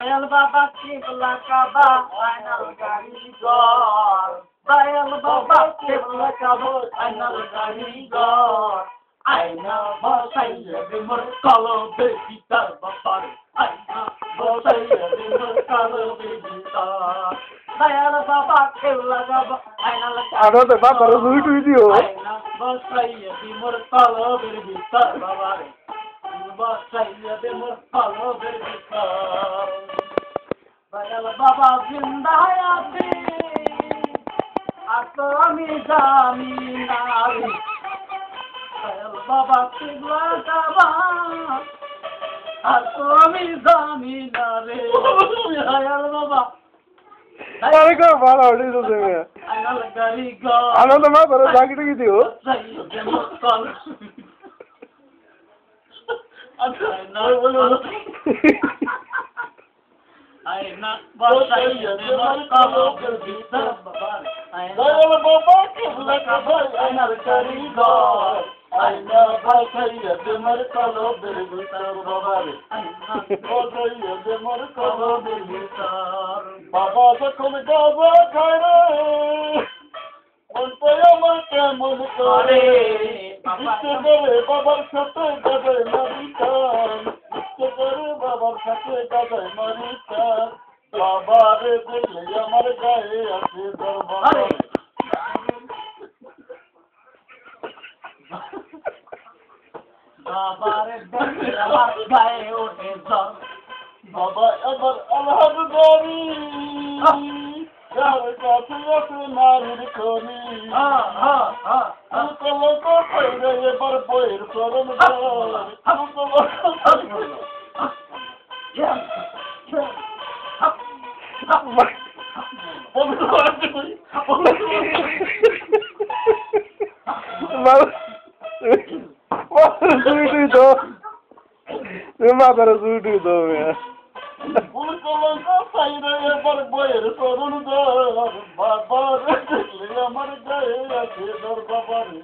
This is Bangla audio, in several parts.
দয়াল বাবা কেবলা কাবা আয়নাল কারিগর দয়াল বাবা কেবলা কাবা আয়নাল কারিগর আয়না বসাইয়া মোর কলবে ভিতর বাবার আয়না বসাইয়া মোর কলবে ভিতর দয়াল বাবা কেবলা কাবা আয়নাল আরে বাবা রুই টুই দিও আয়না বসাইয়া মোর কলবের ভিতর বাবারে বসাইয়া মোর কলবের ভিতর দয়াল বাবা জিন্দা আছে আর তো আমি জানি না দয়াল বাবা কেবলা কাবা আর তো আমি জানি না রে দয়াল বাবা আরে কো ভালো হইছে তুমি আয়নাল কারিগর আনন্দ মা বড় জাগি টুকি দিও বসাইয়া মোর কলবের আয়না বসাইয়া মোর কলবের ভিতর বাবারে দয়াল বাবা কেবলা কাবা আয়নাল কারিগর আয়না বসাইয়া মোর কলবের ভিতর বাবারে আয়না বসাইয়া মোর কলবের ভিতর বাবা যখন গাঁজা খায় রে বলতে আমার কেমন করে ইচ্ছে করে বাবার সাথে গাজায় মারিতাম ইচ্ছে করে বাবার সাথে গাজায় মারিতাম বাবারে দেখলে আমার গায়ে আছে দরবার বাবারে দেখলে আমার গায়ে ওঠে জ্বর বাবা এবার আল্লাহর গরি যার কাছে আছে নারীর করি কলঙ্ক কইরে এবার বইয়ের চরণ রুই টুই দাও তুমি মা বড় রুই টুই দাও কলঙ্ক কইরে এবার বইয়ের চরণ বাবা দেখলে আমার গায়ে আছে দর বাবারে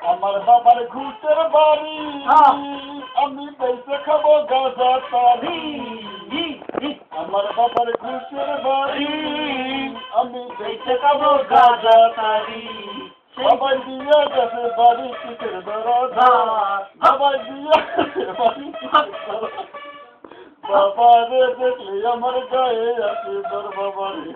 আমার বাবার ঘুষের বাড়ি আমি পয়সা খাবো গাঁজা তারি আমার বাবার ঘুষের বাড়ি আমি পয়সা খাবো গাঁজা তারি সবাই দিয়া গেছে বাড়ি কিসের দরজা সবাই দিয়া গেছে বাড়ি বাবারে দেখলে আমার গায়ে আছে তোর বাবারে